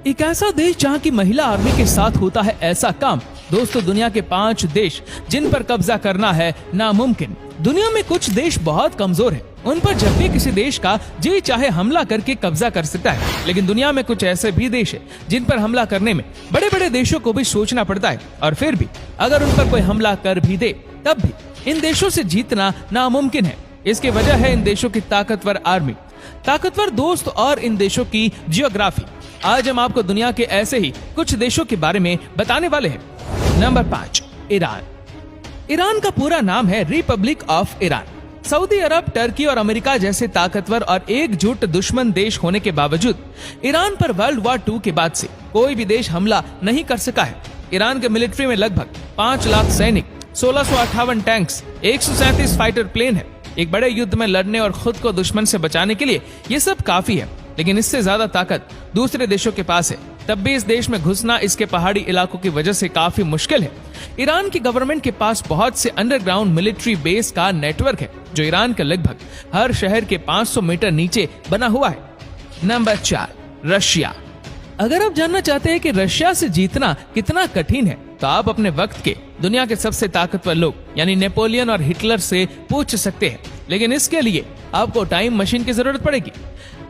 एक ऐसा देश जहां की महिला आर्मी के साथ होता है ऐसा काम। दोस्तों, दुनिया के 5 देश जिन पर कब्जा करना है नामुमकिन। दुनिया में कुछ देश बहुत कमजोर हैं, उन पर जब भी किसी देश का जी चाहे हमला करके कब्जा कर सकता है। लेकिन दुनिया में कुछ ऐसे भी देश हैं जिन पर हमला करने में बड़े बड़े देशों को भी सोचना पड़ता है, और फिर भी अगर उन पर कोई हमला कर भी दे तब भी इन देशों से जीतना नामुमकिन है। इसकी वजह है इन देशों की ताकतवर आर्मी, ताकतवर दोस्त और इन देशों की जियोग्राफी। आज हम आपको दुनिया के ऐसे ही कुछ देशों के बारे में बताने वाले हैं। Number 5, Iran. ईरान का पूरा नाम है Republic of Iran. Saudi Arab, Turkey और अमेरिका जैसे ताकतवर और एकजुट दुश्मन देश होने के बावजूद ईरान पर वर्ल्ड वॉर 2 के बाद से कोई भी देश हमला नहीं कर सका है। ईरान के मिलिट्री में लगभग 5 लाख सैनिक, 1658 टैंक्स, 137 फाइटर प्लेन है। एक बड़े युद्ध में लड़ने और खुद को दुश्मन से बचाने के लिए ये सब काफी है, लेकिन इससे ज्यादा ताकत दूसरे देशों के पास है। तब भी इस देश में घुसना इसके पहाड़ी इलाकों की वजह से काफी मुश्किल है। ईरान की गवर्नमेंट के पास बहुत से अंडरग्राउंड मिलिट्री बेस का नेटवर्क है, जो ईरान के लगभग हर शहर के 500 मीटर नीचे बना हुआ है। Number 4, Russia. अगर आप जानना चाहते हैं कि रशिया से जीतना कितना कठिन है, तो आप अपने वक्त के दुनिया के सबसे ताकतवर लोग यानी नेपोलियन और हिटलर से पूछ सकते हैं, लेकिन इसके लिए आपको टाइम मशीन की जरूरत पड़ेगी।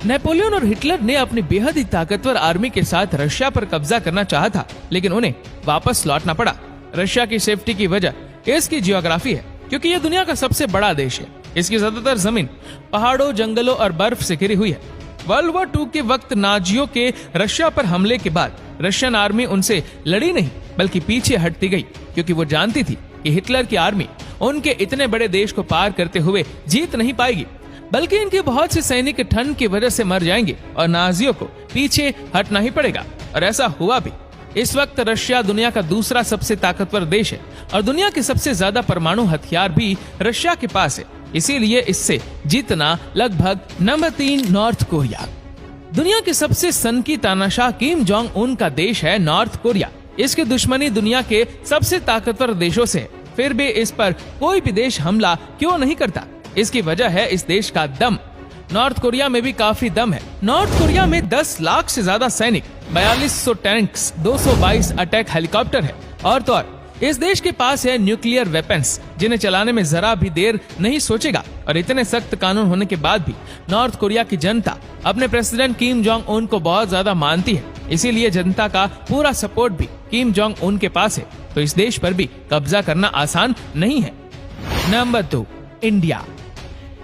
नेपोलियन और हिटलर ने अपनी बेहद ही ताकतवर आर्मी के साथ रशिया पर कब्जा करना चाहा था, लेकिन उन्हें वापस लौटना पड़ा। रशिया की सेफ्टी की वजह इसकी जियोग्राफी है, क्योंकि यह दुनिया का सबसे बड़ा देश है। इसकी ज्यादातर जमीन पहाड़ों, जंगलों और बर्फ से घिरी हुई है। वर्ल्ड वॉर 2 के वक्त नाजियों के रशिया पर हमले के बाद रशियन आर्मी उनसे लड़ी नहीं, बल्कि पीछे हटती गई, क्योंकि वो जानती थी कि हिटलर की आर्मी उनके इतने बड़े देश को पार करते हुए जीत नहीं पाएगी, बल्कि इनके बहुत से सैनिक ठंड की वजह से मर जाएंगे और नाजियों को पीछे हटना ही पड़ेगा। और ऐसा हुआ भी। इस वक्त रशिया दुनिया का दूसरा सबसे ताकतवर देश है और दुनिया के सबसे ज्यादा परमाणु हथियार भी रशिया के पास है। इसीलिए इससे जीतना लगभग। Number 3, north Korea. दुनिया के सबसे सनकी तानाशाह किम जोंग उन का देश है नॉर्थ कोरिया। इसकी दुश्मनी दुनिया के सबसे ताकतवर देशों से है, फिर भी इस पर कोई भी देश हमला क्यों नहीं करता? इसकी वजह है इस देश का दम। नॉर्थ कोरिया में भी काफी दम है। नॉर्थ कोरिया में 10 लाख से ज्यादा सैनिक, 4200 टैंक्स, 222 अटैक हेलीकॉप्टर है, और तो और इस देश के पास है न्यूक्लियर वेपन्स, जिन्हें चलाने में जरा भी देर नहीं सोचेगा। और इतने सख्त कानून होने के बाद भी नॉर्थ कोरिया की जनता अपने प्रेसिडेंट किम जोंग उन को बहुत ज्यादा मानती है। इसीलिए जनता का पूरा सपोर्ट भी किम जोंग उन के पास है, तो इस देश पर भी कब्जा करना आसान नहीं है। Number 2, India.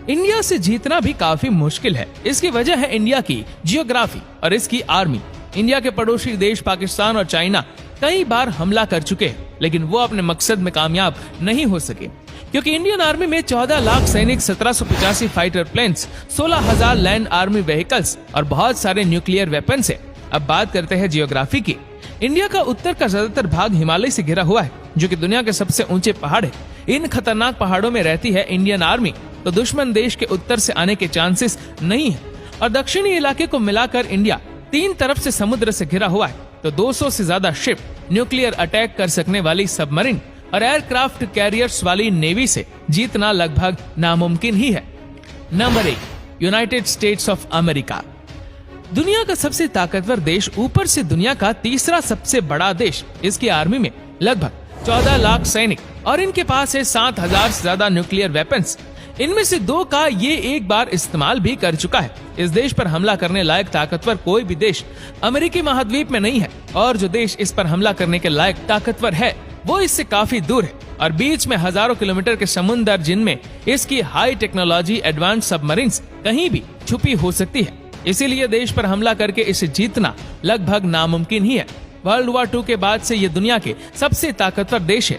इंडिया से जीतना भी काफी मुश्किल है। इसकी वजह है इंडिया की जियोग्राफी और इसकी आर्मी। इंडिया के पड़ोसी देश पाकिस्तान और चाइना कई बार हमला कर चुके हैं, लेकिन वो अपने मकसद में कामयाब नहीं हो सके, क्योंकि इंडियन आर्मी में 14 लाख सैनिक, 1785 fighter planes, 16,000 land army vehicles और बहुत सारे न्यूक्लियर वेपन्स है। अब बात करते हैं जियोग्राफी की। इंडिया का उत्तर का ज्यादातर भाग हिमालय से घिरा हुआ है, जो कि दुनिया के सबसे ऊंचे पहाड़ है। इन खतरनाक पहाड़ों में रहती है इंडियन आर्मी, तो दुश्मन देश के उत्तर से आने के चांसेस नहीं है। और दक्षिणी इलाके को मिलाकर इंडिया 3 तरफ से समुद्र से घिरा हुआ है, तो 200 से ज्यादा शिप, न्यूक्लियर अटैक कर सकने वाली सबमरीन और एयरक्राफ्ट कैरियर्स वाली नेवी से जीतना लगभग नामुमकिन ही है। Number 1, United states of America. दुनिया का सबसे ताकतवर देश, ऊपर से दुनिया का तीसरा सबसे बड़ा देश। इसकी आर्मी में लगभग 14 लाख सैनिक और इनके पास है 7000 से ज्यादा न्यूक्लियर वेपन्स। इनमें से 2 का ये एक बार इस्तेमाल भी कर चुका है। इस देश पर हमला करने लायक ताकतवर कोई भी देश अमेरिकी महाद्वीप में नहीं है, और जो देश इस पर हमला करने के लायक ताकतवर है वो इससे काफी दूर है और बीच में हजारों किलोमीटर के समुद्र, जिनमें इसकी हाई टेक्नोलॉजी एडवांस सबमरीन्स कहीं भी छुपी हो सकती है। इसीलिए देश पर हमला करके इसे जीतना लगभग नामुमकिन ही है। वर्ल्ड वॉर 2 के बाद से ये दुनिया के सबसे ताकतवर देश है।